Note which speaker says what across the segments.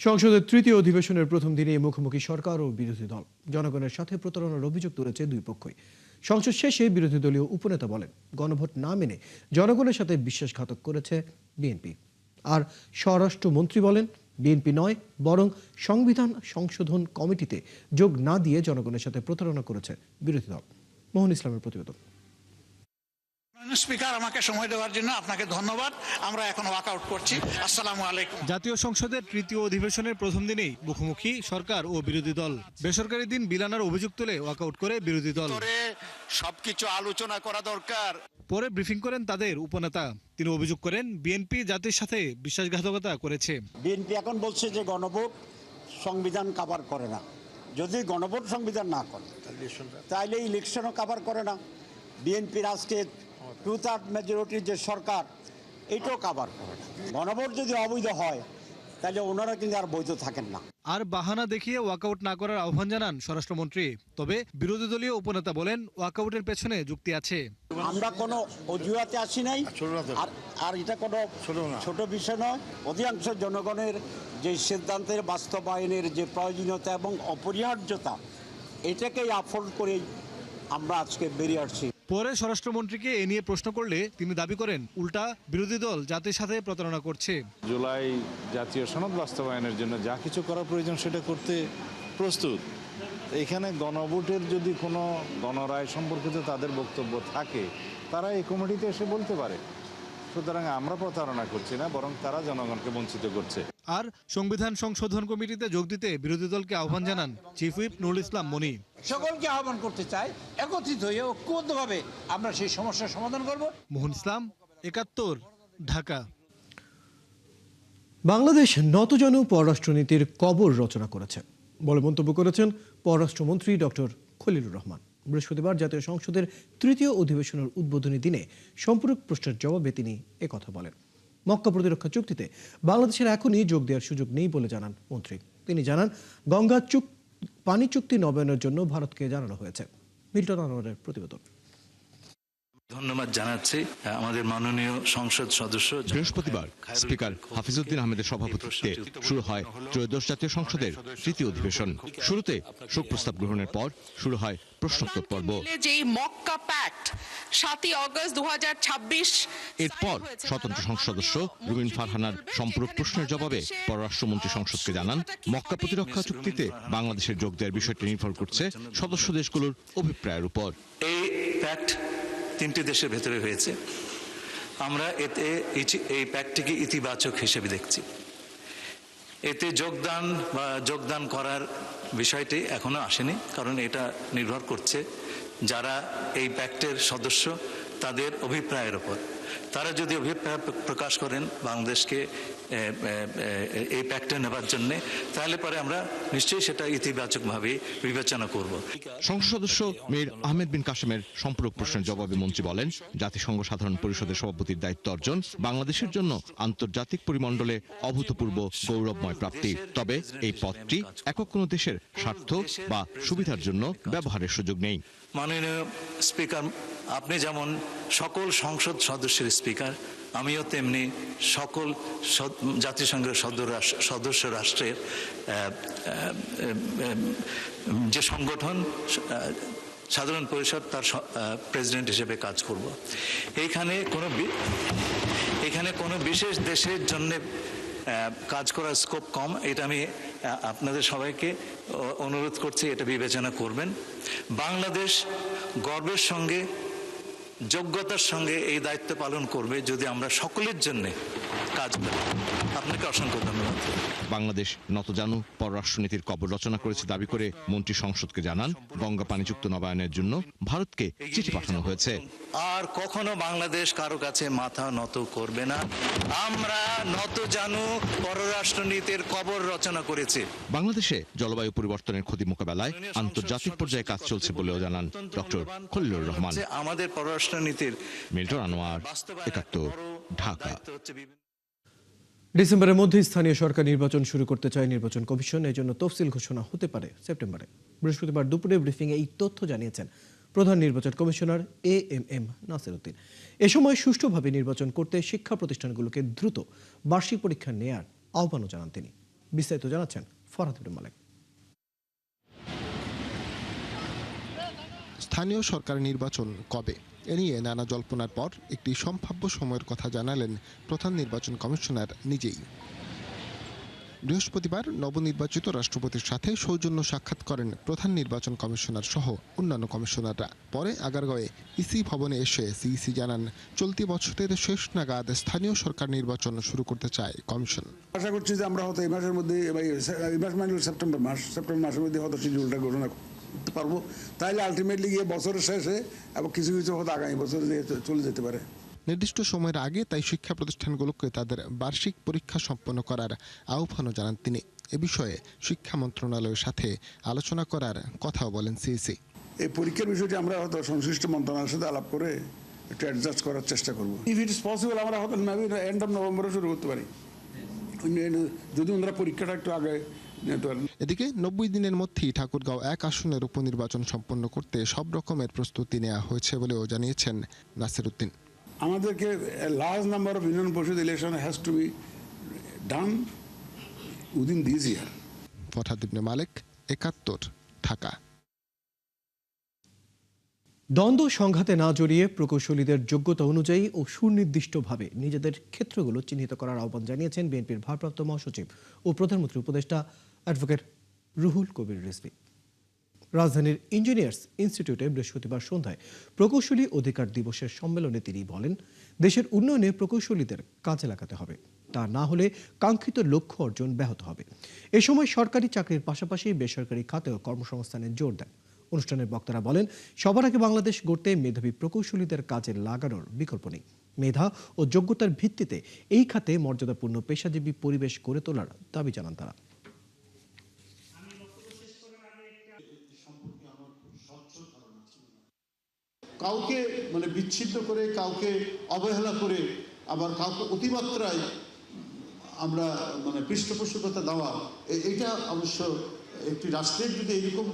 Speaker 1: সংসদের তৃতীয় অধিবেশনের প্রথম দিনে মুখোমুখি সরকার ও বিরোধী দল। জনগণের সাথে প্রতারণার অভিযোগ তুলেছে দুই পক্ষই। সংসদ শেষে বিরোধী দলীয় উপনেতা বলেন, গণভোট না মেনে জনগণের সাথে বিশ্বাসঘাতক করেছে বিএনপি। আর স্বরাষ্ট্রমন্ত্রী বলেন, বিএনপি নয় বরং সংবিধান সংশোধন কমিটিতে যোগ না দিয়ে জনগণের সাথে প্রতারণা করেছে বিরোধী দল। মোহন ইসলামের প্রতিবেদন।
Speaker 2: স্পিকার, আমাকে সময় দেওয়ার জন্য আপনাকে ধন্যবাদ। আমরা এখন ওয়াকআউট করছি। আসসালামু আলাইকুম।
Speaker 3: জাতীয় সংসদের তৃতীয় অধিবেশনের প্রথম দিনেই মুখোমুখি সরকার ও বিরোধী দল। বেসরকারি দিন বিলানোর অভিযোগ তুলে ওয়াকআউট করে বিরোধী দল।
Speaker 4: সবকিছু আলোচনা করা দরকার।
Speaker 3: পরে ব্রিফিং করেন তাদের উপনেতা। তিনি অভিযোগ করেন, বিএনপি জাতির সাথে বিশ্বাসঘাতকতা করেছে।
Speaker 5: বিএনপি এখন বলছে যে গণভোট সংবিধান কভার করে না। যদি গণভোট সংবিধান না করে তাহলে ইলেকশনও কভার করে না। বিএনপির আজকে 2/3 মেজরিটির যে সরকার, এটাও কভার করে না। গণভোট যদি অবৈধ হয় তাহলে ওনারা কিন্তু আর বৈধ থাকেন না।
Speaker 3: আর বাহানা দেখিয়ে ওয়াকআউট না করার আহ্বান জানান স্বরাষ্ট্রমন্ত্রী। তবে বিরোধী দলীয় উপনেতা বলেন, ওয়াকআউটের পেছনে যুক্তি আছে।
Speaker 5: আমরা কোনো অজুহাতে আসি নাই, আর এটা কোনো ছোট বিষয় নয়। অধিকাংশ জনগণের যে সিদ্ধান্তের বাস্তবায়নের যে প্রয়োজনীয়তা এবং অপরিহার্যতা, এটাকেই আফোর্ড করেই আমরা আজকে বেরিয়ে আসছি।
Speaker 3: পরে স্বরাষ্ট্রমন্ত্রীকে এ নিয়ে প্রশ্ন করলে তিনি দাবি করেন, উল্টা বিরোধী দল জাতির সাথে প্রতারণা করছে।
Speaker 6: জুলাই জাতীয় সনদ বাস্তবায়নের জন্য যা কিছু করা প্রয়োজন সেটা করতে প্রস্তুত। এখানে গণভোটের যদি কোনো গণরায় সম্পর্কিত তাদের বক্তব্য থাকে, তারা এই কমিটিতে এসে বলতে পারে। সুতরাং আমরা প্রতারণা করছি না, বরং তারা জনগণকে বঞ্চিত করছে।
Speaker 3: আর সংবিধান সংশোধন কমিটিতে যোগ দিতে বিরোধী দলকে আহ্বান জানান চিফ হুইপ নুরুল ইসলাম মনি।
Speaker 2: সকলকে আহ্বান করতে চাই, একত্রিত হয়ে ঐক্যবদ্ধভাবে আমরা সেই সমস্যার সমাধান করব।
Speaker 3: মোহন ইসলাম, ৭১, ঢাকা।
Speaker 1: বাংলাদেশ নতজানু পররাষ্ট্রনীতির কবর রচনা করেছে বলে মন্তব্য করেছেন পররাষ্ট্রমন্ত্রী ডক্টর খলিলুর রহমান। বৃহস্পতিবার জাতীয় সংসদের তৃতীয় অধিবেশনের উদ্বোধনী দিনে সম্পূরক প্রশ্নের জবাবে তিনি একথা বলেন। মক্কা প্রতিরক্ষা চুক্তিতে বাংলাদেশের এখনই যোগ দেওয়ার সুযোগ নেই বলে জানান মন্ত্রী। তিনি জানান, গঙ্গা পানি চুক্তি নবায়নের জন্য ভারতকে জানানো হয়েছে। মিল্টন আনোয়ারের প্রতিবেদন।
Speaker 7: ধন্যবাদ জানাচ্ছি আমাদের মাননীয় সংসদ সদস্য।
Speaker 8: বৃহস্পতিবার স্পিকার হাফিজউদ্দিন আহমেদের সভাপতিত্বে শুরু হয় ত্রয়োদশ জাতীয় সংসদের তৃতীয় অধিবেশন। শুরুতে শোক প্রস্তাব গ্রহণের পর শুরু হয় প্রশ্নোত্তর পর্ব।
Speaker 9: যেই মক্কা প্যাক্ট 7 আগস্ট 2026
Speaker 8: এরপর স্বতন্ত্র সংসদ সদস্য রুমিন ফারহানার সম্পূরক প্রশ্নের জবাবে পররাষ্ট্রমন্ত্রী সংসদকে জানান, মক্কা প্রতিরক্ষা চুক্তিতে বাংলাদেশের যোগ দেওয়ার বিষয়টি নির্ভর করছে সদস্য দেশগুলোর অভিপ্রায়ের উপর।
Speaker 7: এই প্যাক্ট 3টি দেশের ভেতরে হয়েছে। আমরা এতে এই প্যাক্টটিকে ইতিবাচক হিসেবে দেখছি। এতে যোগদান করার বিষয়টি এখনো আসেনি, কারণ এটা নির্ভর করছে যারা এই প্যাক্টের সদস্য তাদের অভিপ্রায়ের উপর। তারা যদি অভিপ্রায় প্রকাশ করেন বাংলাদেশকে এই প্যাক্টে নেবার জন্য, তাহলে পরে আমরা নিশ্চয়ই সেটা ইতিবাচকভাবে বিবেচনা করব।
Speaker 8: সংসদ সদস্য মীর আহমেদ বিন কাসেমের সম্পূরক প্রশ্নের জবাবে মন্ত্রী বলেন, জাতিসংঘ সাধারণ পরিষদের সভাপতির দায়িত্ব অর্জন বাংলাদেশের জন্য আন্তর্জাতিক পরিমণ্ডলে অভূতপূর্ব গৌরবময় প্রাপ্তি। তবে এই পথটি একক কোনো দেশের স্বার্থ বা সুবিধার জন্য ব্যবহারের সুযোগ নেই।
Speaker 7: মাননীয় স্পিকার, আপনি যেমন সকল সংসদ সদস্যের স্পিকার, আমিও তেমনি সকল জাতিসংঘের সদস্য রাষ্ট্রের যে সংগঠন সাধারণ পরিষদ, তার প্রেসিডেন্ট হিসেবে কাজ করব। এখানে কোনো বিশেষ দেশের জন্য কাজ করার স্কোপ কম, এটা আমি আপনাদের সবাইকে অনুরোধ করছি, এটা বিবেচনা করবেন। বাংলাদেশ গর্বের সঙ্গে যোগ্যতার সঙ্গে এই দায়িত্ব পালন করবে যদি আমরা সকলের জন্য কাজ করি। আপনাকে অসংখ্য ধন্যবাদ।
Speaker 8: বাংলাদেশ নতজানু পররাষ্ট্রনীতির কবর রচনা করেছে দাবি করে মন্ত্রী সংসদকে জানান, গঙ্গা পানি চুক্তি নবায়নের জন্য ভারতকে চিঠি পাঠানো হয়েছে।
Speaker 7: আর কখনো বাংলাদেশ কারো কাছে মাথা নত করবে না। আমরা নতজানু পররাষ্ট্রনীতির কবর রচনা করেছি।
Speaker 8: বাংলাদেশে জলবায়ু পরিবর্তনের ক্ষতি মোকাবেলায় আন্তর্জাতিক পর্যায়ে কাজ চলছে বলেও জানান ডক্টর খলিলুর রহমান।
Speaker 7: আমাদের পররাষ্ট্রনীতির
Speaker 8: মিল্টন আনোয়ার, ৭১, ঢাকা।
Speaker 1: ডিসেম্বরের মধ্যে স্থানীয় সরকার নির্বাচন শুরু করতে চায় নির্বাচন কমিশন। এই জন্য তফসিল ঘোষণা হতে পারে সেপ্টেম্বরে। বৃহস্পতিবার দুপুরে ব্রিফিংয়ে এই তথ্য জানিয়েছেন প্রধান নির্বাচন কমিশনার এএমএম নাসির উদ্দিন। এ সময় সুষ্ঠুভাবে নির্বাচন করতে শিক্ষা প্রতিষ্ঠানগুলোকে দ্রুত বার্ষিক পরীক্ষা নেয়ার আহ্বানও জানান তিনি। বিস্তারিত জানাচ্ছেন ফরহাদ ইবনে মালেক।
Speaker 10: স্থানীয় সরকারের নির্বাচন কবে এ নিয়ে নানা জল্পনার পর একটি সম্ভাব্য সময়ের কথা জানালেন প্রধান নির্বাচন কমিশনার নিজেই। বৃহস্পতিবার নবনির্বাচিত রাষ্ট্রপতির সাথে সৌজন্য সাক্ষাৎ করেন প্রধান নির্বাচন কমিশনার সহ অন্যান্য কমিশনাররা। পরে আগারগাঁওয়ে ইসি ভবনে এসে সিইসি জানান, চলতি বছরের শেষ নাগাদ স্থানীয় সরকার নির্বাচন শুরু করতে চায় কমিশন।
Speaker 11: আশা করছি যে আমরা হয়তো এই মাসের মধ্যে, এই মাস মানে সেপ্টেম্বর মাসের মধ্যে হয়তো শিডিউলটা ঘোষণা করতে পারবো। তাইলে আলটিমেটলি গিয়ে বছরের শেষে এবং কিছু কিছু হয়তো আগামী বছর চলে যেতে পারে।
Speaker 10: নির্দিষ্ট সময়ের আগে তাই শিক্ষা প্রতিষ্ঠানগুলোকে তাদের বার্ষিক পরীক্ষা সম্পন্ন করার আহ্বানও জানান তিনি। এ বিষয়ে শিক্ষা মন্ত্রণালয়ের সাথে আলোচনা করার কথাও বলেন সিইসি।
Speaker 11: এই পরীক্ষার বিষয়টি আমরা হয়তো সংশ্লিষ্ট মন্ত্রণালয়ের সাথে আলাপ করে একটু অ্যাডজাস্ট করার চেষ্টা করবো। ইফ ইট ইস পসিবল আমরা হয়তো এন্ড অফ নভেম্বরে শুরু করতে পারি, যদি ওনারা পরীক্ষাটা একটু আগে নিতে পারেন।
Speaker 10: এদিকে 90 দিনের মধ্যেই ঠাকুরগাঁও 1 আসনের উপনির্বাচন সম্পন্ন করতে সব রকমের প্রস্তুতি নেওয়া হয়েছে বলেও জানিয়েছেন নাসির উদ্দিন।
Speaker 11: আমাদেরকে large number of union Parishad election has to be done within this year.
Speaker 10: Farhad Ibne Malek, 71, Dhaka.
Speaker 1: দ্বন্দ্ব সংঘাতে না জড়িয়ে প্রকৌশলীদের যোগ্যতা অনুযায়ী ও সুনির্দিষ্টভাবে নিজেদের ক্ষেত্রগুলো চিহ্নিত করার আহ্বান জানিয়েছেন বিএনপির ভারপ্রাপ্ত মহাসচিব ও প্রধানমন্ত্রী উপদেষ্টা অ্যাডভোকেট রুহুল কবির রিজভী। রাজধানীর ইঞ্জিনিয়ার্স ইনস্টিটিউটে বৃহস্পতিবার সন্ধ্যায় প্রকৌশলী অধিকার দিবসের সম্মেলনে তিনি বলেন, দেশের উন্নয়নে প্রকৌশলীদের কাজে লাগাতে হবে, তা না হলে কাঙ্ক্ষিত লক্ষ্য অর্জন ব্যাহত হবে। এ সময় সরকারি চাকরির পাশাপাশি বেসরকারি খাতেও কর্মসংস্থানের জোর দেন। অনুষ্ঠানের বক্তারা বলেন, সবার আগে বাংলাদেশ গড়তে মেধাবী প্রকৌশলীদের কাজে লাগানোর বিকল্প নেই। মেধা ও যোগ্যতার ভিত্তিতে এই খাতে মর্যাদাপূর্ণ পেশাজীবী পরিবেশ গড়ে তোলার দাবি জানান তারা।
Speaker 12: কাউকে বিচ্ছিন্ন করে, কাউকে অবহেলা করে, আবার কাউকে অতিমাত্রায় আমরা পৃষ্ঠপোষকতা দেওয়া, এটা অবশ্য একটি রাষ্ট্রের যদি এরকম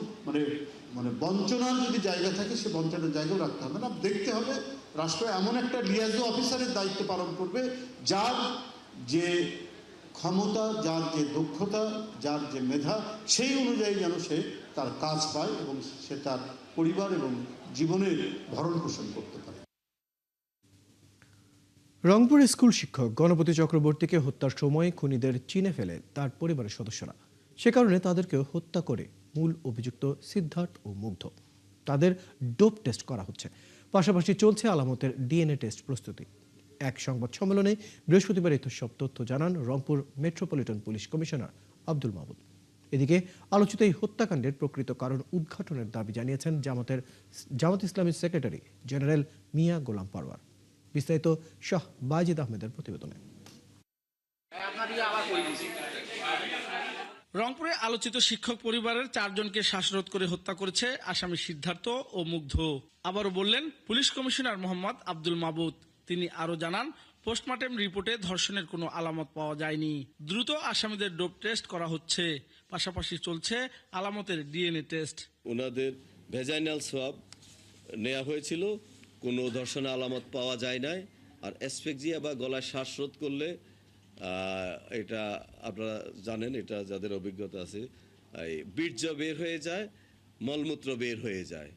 Speaker 12: বঞ্চনার যদি জায়গা থাকে, সে বঞ্চনার জায়গাও রাখতে হবে না। দেখতে হবে রাষ্ট্র এমন একটা লিয়াজো অফিসারের দায়িত্ব পালন করবে যার যে ক্ষমতা, যার যে দক্ষতা, যার যে মেধা, সেই অনুযায়ী যেন সে তার কাজ পায় এবং সে তার পরিবার এবং জীবনের ভরণ পোষণ করতে পারে।
Speaker 1: রংপুর স্কুল শিক্ষক গণপতি চক্রবর্তীকে হত্যার সময় খুনিদের চিনে ফেলে তার পরিবারের সদস্যরা। সে কারণে তাদেরকে হত্যা করে মূল অভিযুক্ত সিদ্ধার্থ ও মুগ্ধ। তাদের ডোপ টেস্ট করা হচ্ছে, পাশাপাশি চলছে আলামতের ডিএনএ টেস্ট প্রস্তুতি। এক সংবাদ সম্মেলনে বৃহস্পতিবার এসব তথ্য জানান Rangpur metropolitan police commissioner Abdul Mahmud. এদিকে আলোচিত এই হত্যাকাণ্ডের প্রকৃত কারণ উদ্ঘাটনের দাবি জানিয়েছেন জামাত ইসলামীর সেক্রেটারি জেনারেল মিয়া গোলাম পারওয়ার। বিস্তারিত শাহ বাজিদ আহমেদের প্রতিবেদনে।
Speaker 13: রংপুরে আলোচিত শিক্ষক পরিবারের 4 জনকে শ্বাসরোধ করে হত্যা করেছে আসামি সিদ্ধার্থ ও মুগ্ধ। আবারও বললেন পুলিশ কমিশনার মোহাম্মদ আব্দুল মাহমুদ। তিনি আরো জানান, পোস্টমর্টেম রিপোর্টে ধর্ষণের কোনো আলামত পাওয়া যায়নি। দ্রুত আসামিদের ডোপ টেস্ট করা হচ্ছে, পাশাপাশি চলছে আলামতের ডিএনএ টেস্ট।
Speaker 14: ওনাদের ভেজাইনাল সোয়াব নেওয়া হয়েছিল, কোনো ধর্ষণের আলামত পাওয়া যায় নাই। আর অ্যাসফেক্সিয়া বা গলায় শ্বাসরোধ করলে এটা আপনারা জানেন, এটা যাদের অভিজ্ঞতা আছে, বীর্য বের হয়ে যায়, মলমূত্র বের হয়ে যায়।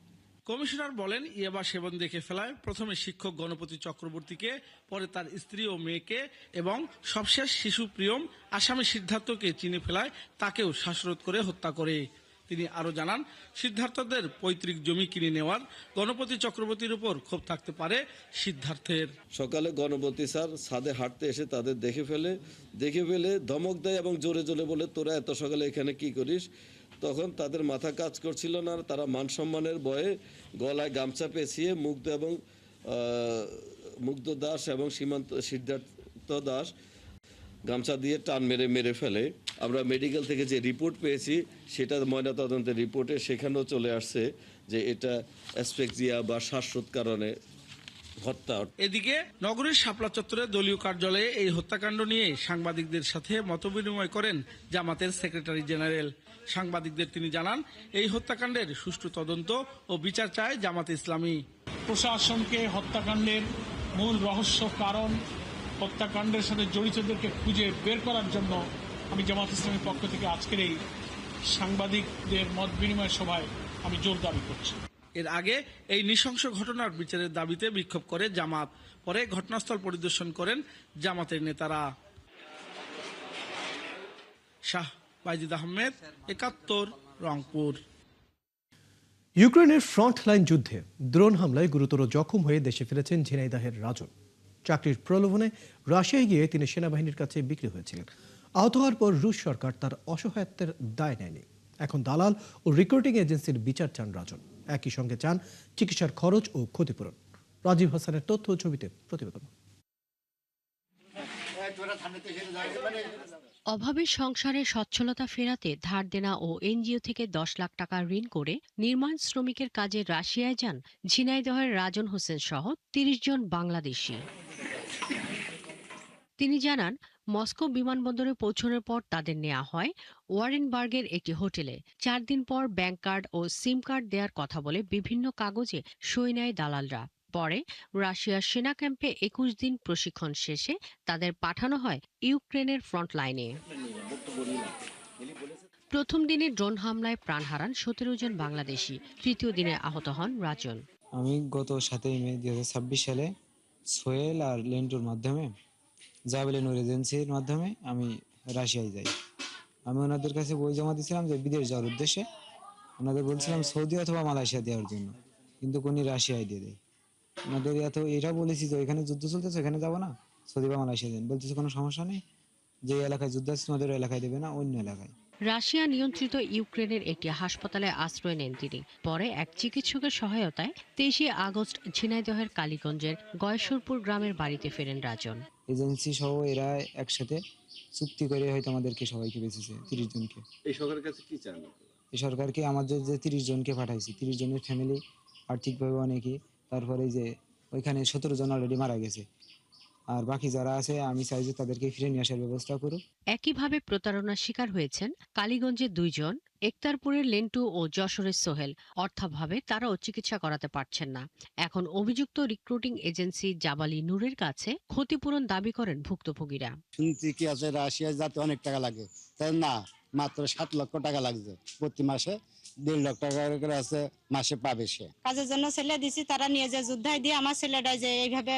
Speaker 13: কমিশনার বলেন, ইয়াবা সেবন দেখে ফেলায় প্রথমে শিক্ষক গণপতি চক্রবর্তীকে, পরে তার স্ত্রী ও মেয়েকে এবং সবশেষ শিশু প্রিয়ম আসামি সিদ্ধার্থকে চিনে ফেলায় তাকেও শ্বাসরোধ করে হত্যা করে। তিনি আরো জানান, সিদ্ধার্থদের পৈতৃক জমি কিনে নেওয়ার গণপতি চক্রবর্তীর উপর ক্ষোভ থাকতে পারে সিদ্ধার্থের।
Speaker 14: সকালে গণপতি স্যার ছাদে হাঁটতে এসে তাদের দেখে ফেলে ধমক দেয় এবং জোরে জোরে বলে, তোরা এত সকালে এখানে কি করিস? তখন তাদের মাথা কাজ করছিল না, তারা মান সম্মানের ভয়ে গলায় গামছা পেঁচিয়ে মুগ্ধ দাস এবং সিদ্ধার্থ দাস গামছা দিয়ে টান মেরে ফেলে। আমরা মেডিকেল থেকে যে রিপোর্ট পেয়েছি, সেটা ময়নাতদন্তের রিপোর্টে সেখানেও চলে আসছে যে এটা অ্যাসফেক্সিয়া বা শ্বাসরোধ কারণে হত্যা।
Speaker 13: এদিকে নগরীর শাপলা চত্বরে দলীয় কার্যালয়ে এই হত্যাকাণ্ড নিয়ে সাংবাদিকদের সাথে মতবিনিময় করেন জামাতের সেক্রেটারি জেনারেল। সাংবাদিকদের তিনি জানান, এই হত্যাকাণ্ডের সুষ্ঠু তদন্ত ও বিচার চায় জামাত ইসলামী।
Speaker 15: প্রশাসনকে হত্যাকাণ্ডের মূল রহস্য কারণ, হত্যাকাণ্ডের সাথে জড়িতদেরকে খুঁজে বের করার জন্য আমি জামাত ইসলামের পক্ষ থেকে আজকের এই সাংবাদিকদের মত বিনিময় সভায় আমি জোর দাবি করছি।
Speaker 13: এর আগে এই নৃশংস ঘটনার বিচারের দাবিতে বিক্ষোভ করে জামাত, পরে ঘটনাস্থল পরিদর্শন করেন জামাতের নেতারা। শাহ বাইজিদ আহমেদ, ৭১, রংপুর।
Speaker 1: ইউক্রেনের ফ্রন্টলাইন যুদ্ধে ড্রোন হামলায় গুরুতর জখম হয়ে দেশে ফিরেছেন ঝিনাইদহের রাজন। চাকরির প্রলোভনে রাশিয়ায় গিয়ে তিনি সেনাবাহিনীর কাছে বিক্রি হয়েছিলেন। আহত হওয়ার পর রুশ সরকার তার অসহায়ত্বের দায় নেয়নি। এখন দালাল ও রিক্রুটিং এজেন্সির বিচার চান রাজন। একই সঙ্গে চান চিকিৎসার খরচ ও ক্ষতিপূরণ। রাজীব হাসানের তথ্য ও ছবিতে প্রতিবেদন।
Speaker 16: অভাবের সংসারে সচ্ছলতা ফেরাতে ধার দেনা ও এনজিও থেকে 10 লাখ টাকা ঋণ করে নির্মাণ শ্রমিকের কাজে রাশিয়ায় যান ঝিনাইদহের রাজন হোসেন সহ 30 জন বাংলাদেশি। তিনি জানান, মস্কো বিমানবন্দরে পৌঁছানোর পর তাদের নেওয়া হয় ওয়ারেনবার্গের একটি হোটেলে। 4 দিন পর ব্যাংক কার্ড ও সিম কার্ড দেওয়ার কথা বলে বিভিন্ন কাগজে সই নেয় দালালরা। পরে রাশিয়ার সেনা ক্যাম্পে 21 দিন প্রশিক্ষণ শেষে তাদের পাঠানো হয় ইউক্রেনের ফ্রন্ট লাইনে। প্রথম দিনে ড্রোন হামলায় প্রাণ হারান 17 জন বাংলাদেশি। তৃতীয় দিনে আহত হন রাজন।
Speaker 17: আমি গত 7 মে 2026 সালে সোহেল আর লেন্টুর মাধ্যমে জাবেলে নূর এজেন্সির মাধ্যমে আমি রাশিয়ায় যাই। আমি ওনাদের কাছে বই জমা দিয়েছিলাম যে বিদেশ যাওয়ার উদ্দেশ্যে। ওনাদের বলছিলাম সৌদি অথবা মালয়েশিয়া দেওয়ার জন্য, কিন্তু উনি রাশিয়ায় দিয়ে দেয়। ওনাদের এটা বলেছি যে এখানে যুদ্ধ চলতেছে, এখানে যাবো না, সৌদি বা মালয়েশিয়া দেন। বলতেছে কোনো সমস্যা নেই, যে এলাকায় যুদ্ধ আছে তোমাদের এলাকায় দেবে না, অন্য এলাকায়।
Speaker 16: রাশিয়া নিয়ন্ত্রিত ইউক্রেনের একটি হাসপাতালে আশ্রয় নেন তিনি। পরে এক চিকিৎসকের সহায়তায় 23 আগস্ট ঝিনাইদহের কালীগঞ্জের গয়েশ্বরপুর গ্রামের বাড়িতে ফেরেন রাজন।
Speaker 17: এজেন্সি সহ এরা একসাথে চুক্তি করে হয়তো আমাদেরকে সবাইকে বেঁচেছে, 30 জনকে।
Speaker 14: এই সরকারের কাছে কি চান?
Speaker 17: এই সরকারকে আমাদের যে 30 জনকে পাঠাইছি, 30 জনের ফ্যামিলি আর্থিকভাবে অনেকই, তারপরে যে ওইখানে 17 জন অলরেডি মারা গেছে, আর বাকি যারা আছে আমি চাই যে তাদেরকে ফিরে নিয়ে আসার ব্যবস্থা করুক।
Speaker 16: একইভাবে প্রতারণার শিকার হয়েছেন কালীগঞ্জের 2 জন, একতারপুরের লেন্টু ও যশোরের সোহেল। অর্থাভাবে তারাও চিকিৎসা করাতে পারছেন না। এখন অভিযুক্ত রিক্রুটিং এজেন্সি জাবালি নূরের কাছে ক্ষতিপূরণ দাবি করেন ভুক্তভোগীরা।
Speaker 5: শুনছি কি আছে রাশিয়ায় যাতে অনেক টাকা লাগে, তাই না, মাত্র 7 লক্ষ টাকা লাগছে প্রতি মাসে। 1.5 লাখ টাকা করে আছে মাসে পাবে সে।
Speaker 18: কাজের জন্য ছেলে দিছি, তারা নিয়ে যে যুদ্ধায় দিয়ে আমার ছেলেটা যে এইভাবে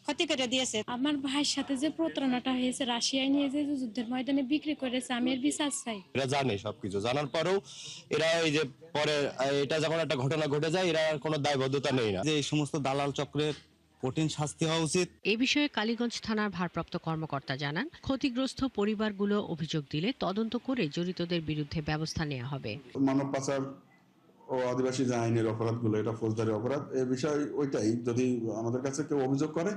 Speaker 18: ক্ষতি করে দিয়েছে।
Speaker 19: আমার ভাইয়ের সাথে যে প্রতারণাটা হয়েছে, রাশিয়ায় নিয়ে যে যুদ্ধের ময়দানে বিক্রি করেছে, আমি এর বিচার চাই।
Speaker 20: এরা জানে সবকিছু, জানার পরেও এরা এই যে পরে এটা যখন একটা ঘটনা ঘটে যায়, এরা কোনো দায়বদ্ধতা নেই না। যে এই সমস্ত দালাল চক্রের কঠিন শাস্তি হওয়া উচিত।
Speaker 16: এ বিষয়ে কালীগঞ্জ থানার ভারপ্রাপ্ত কর্মকর্তা জানান, ক্ষতিগ্রস্ত পরিবারগুলো অভিযোগ দিলে তদন্ত করে জড়িতদের বিরুদ্ধে ব্যবস্থা নেওয়া হবে।
Speaker 11: মানব পাচার ও আদিবাসী যে আইনের অপরাধগুলো, এটা ফৌজদারি অপরাধ। এই বিষয় ওইটাই, যদি আমাদের কাছে কেউ অভিযোগ করে,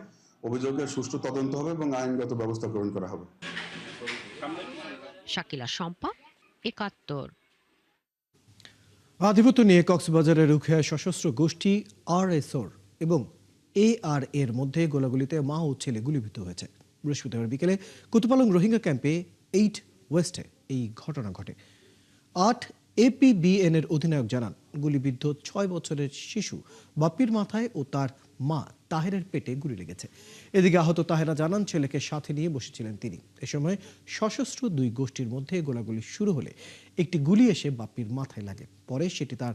Speaker 11: অভিযোগের সুষ্ঠু তদন্ত হবে এবং আইনগত ব্যবস্থা গ্রহণ করা হবে।
Speaker 16: শাকিলা শম্পা, ৭১।
Speaker 1: আধিপত্য নিয়ে কক্সবাজারের রুখিয়ায় সশস্ত্র গোষ্ঠী আরএসওর এবং AR এর মধ্যে গোলাগুলিতে মা ও ছেলে গুলিবিদ্ধ হয়েছে। বৃহস্পতিবার বিকেলে কুতুপালং রোহিঙ্গা ক্যাম্পে 8 ওয়েস্টে এই ঘটনা ঘটে। 8 APBN এর অধিনায়ক জানান, গুলিবিদ্ধ 6 বছরের শিশু বাপ্পির মাথায় ও তার মা তাহেরের পেটে গুলি লেগেছে। এদিকে আহত তাহেরা জানান, ছেলেকে সাথে নিয়ে বসেছিলেন তিনি। এ সময় সশস্ত্র 2 গোষ্ঠীর মধ্যে গোলাগুলি শুরু হলে একটি গুলি এসে বাপ্পির মাথায় লাগে, পরে সেটি তার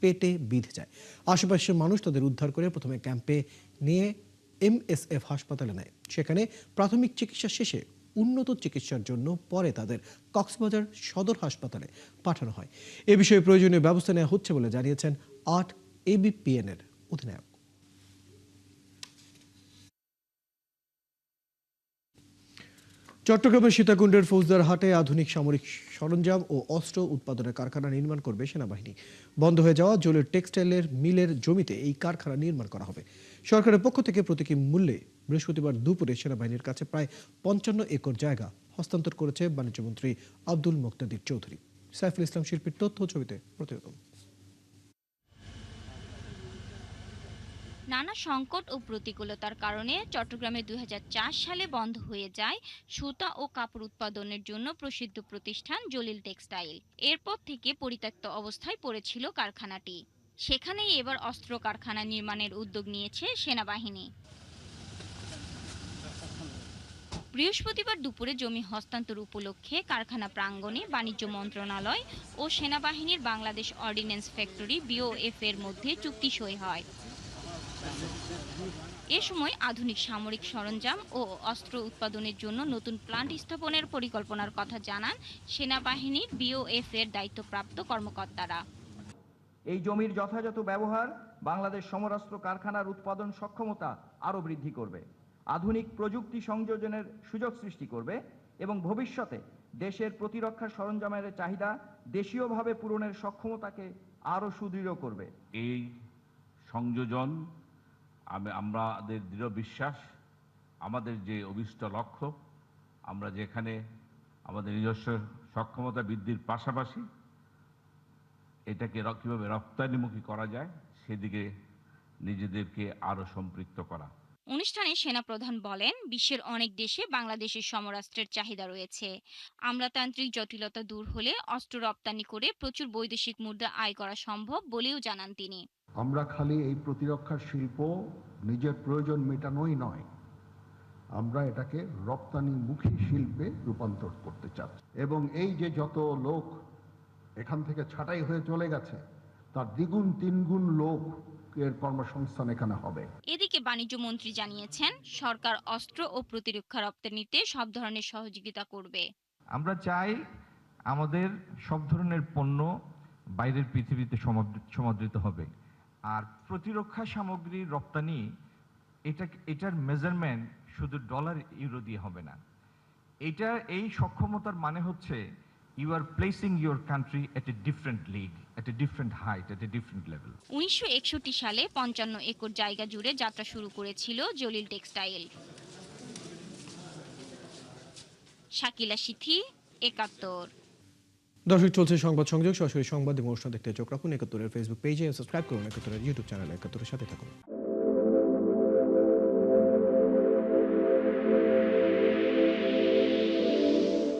Speaker 1: পেটে বিঁধে যায়। আশেপাশের মানুষ তাদের উদ্ধার করে প্রথমে ক্যাম্পে নিয়ে MSF হাসপাতালে নেয়। সেখানে প্রাথমিক চিকিৎসা শেষে উন্নত চিকিৎসার জন্য পরে তাদের কক্সবাজার সদর হাসপাতালে পাঠানো হয়। এ বিষয়ে প্রয়োজনীয় ব্যবস্থা নেওয়া হচ্ছে বলে জানিয়েছেন 8 ABPN এর অধিনায়ক। চট্টগ্রামের সীতাকুণ্ডের ফৌজদার হাটে আধুনিক সামরিক সরঞ্জাম ও অস্ত্র উৎপাদনের কারখানা নির্মাণ করবে সেনাবাহিনী। বন্ধ হয়ে যাওয়া জলের টেক্সটাইলের মিলের জমিতে এই কারখানা নির্মাণ করা হবে। সরকারের পক্ষ থেকে প্রতীকী মূল্যে বৃহস্পতিবার দুপুরে সেনাবাহিনীর কাছে প্রায় 55 একর জায়গা হস্তান্তর করেছে বাণিজ্যমন্ত্রী আব্দুল মোক্তাদির চৌধুরী। সাইফুল ইসলাম শিল্পীর তথ্য ছবিতে প্রতিবেদন।
Speaker 21: নানা সংকট ও প্রতিকূলতার কারণে চট্টগ্রামে 2004 সালে বন্ধ হয়ে যায় সুতা ও কাপড় উৎপাদনের জন্য প্রসিদ্ধ প্রতিষ্ঠান জলিল টেক্সটাইল। এরপর থেকে পরিত্যক্ত অবস্থায় পড়েছিল কারখানাটি। সেখানেই এবার অস্ত্র কারখানা নির্মাণের উদ্যোগ নিয়েছে সেনাবাহিনী। বৃহস্পতিবার দুপুরে জমি হস্তান্তর উপলক্ষে কারখানা প্রাঙ্গণে বাণিজ্য মন্ত্রণালয় ও সেনাবাহিনীর বাংলাদেশ অর্ডিন্যান্স ফ্যাক্টরি BOF এর মধ্যে চুক্তি সই হয়। এ সময় আধুনিক সামরিক সরঞ্জাম ও অস্ত্র উৎপাদনের জন্য নতুন প্লান্ট স্থাপনের পরিকল্পনার কথা জানান সেনাবাহিনীর BOF এর দায়িত্বপ্রাপ্ত কর্মকর্তারা।
Speaker 4: এই জমির যথাযথ ব্যবহার বাংলাদেশ সমরাস্ত্র কারখানার উৎপাদন সক্ষমতা আরও বৃদ্ধি করবে, আধুনিক প্রযুক্তি সংযোজনের সুযোগ সৃষ্টি করবে এবং ভবিষ্যতে দেশের প্রতিরক্ষা সরঞ্জামের চাহিদা দেশীয়ভাবে পূরণের সক্ষমতাকে আরও সুদৃঢ় করবে।
Speaker 22: এই সংযোজন আমাদের দৃঢ় বিশ্বাস, আমাদের যে অভিষ্ট লক্ষ্য, আমরা যেখানে আমাদের নিজস্ব সক্ষমতা বৃদ্ধির পাশাপাশি এটাকে কীভাবে রপ্তানিমুখী করা যায় সেদিকে নিজেদেরকে আরও সম্পৃক্ত করা।
Speaker 21: অনুষ্ঠানে সেনাপ্রধান বলেন, বিশ্বের অনেক দেশে বাংলাদেশের সমরাস্ত্রের চাহিদা রয়েছে। আমলাতান্ত্রিক জটিলতা দূর হলে অস্ত্র রপ্তানি করে প্রচুর বৈদেশিক মুদ্রা আয় করা সম্ভব বলেও জানান তিনি।
Speaker 23: আমরা খালি এই প্রতিরক্ষা শিল্প নিজের প্রয়োজন মেটানোই নয়, আমরা এটাকে রপ্তানিমুখী শিল্পে রূপান্তর করতে চাচ্ছি এবং এই যে যত লোক এখান থেকে ছাঁটাই হয়ে চলে গেছে তার দ্বিগুণ তিনগুণ লোক এর কর্মসংস্থান এখানে হবে।
Speaker 21: এদিকে বাণিজ্য মন্ত্রী জানিয়েছেন, সরকার অস্ত্র ও প্রতিরক্ষা রপ্তানিতে সব ধরনের সহযোগিতা করবে।
Speaker 24: আমরা চাই আমাদের সব ধরনের পণ্য বাইরের পৃথিবীতে সমাদৃত হবে, আর প্রতিরক্ষা সামগ্রী রপ্তানি এটার মেজারমেন্ট শুধু ডলার ইউরো দিয়ে হবে না। এই সক্ষমতার মানে হচ্ছে you are placing your country at a different league, at a different height, at a different level.
Speaker 21: 1961 সালে 55 একর জায়গা জুড়ে যাত্রা শুরু করেছিল জলিল টেক্সটাইল। শাকিলা সিথি, 71।
Speaker 1: দর্শক, চলছে সংবাদ সংযোগ, সরাসরি সংবাদ এবং অনুষ্ঠান দেখতে চোখ রাখুন 71-এর ফেসবুক পেজে, সাবস্ক্রাইব করুন 71-এর ইউটিউব চ্যানেল 71-এর সাথে থাকুন।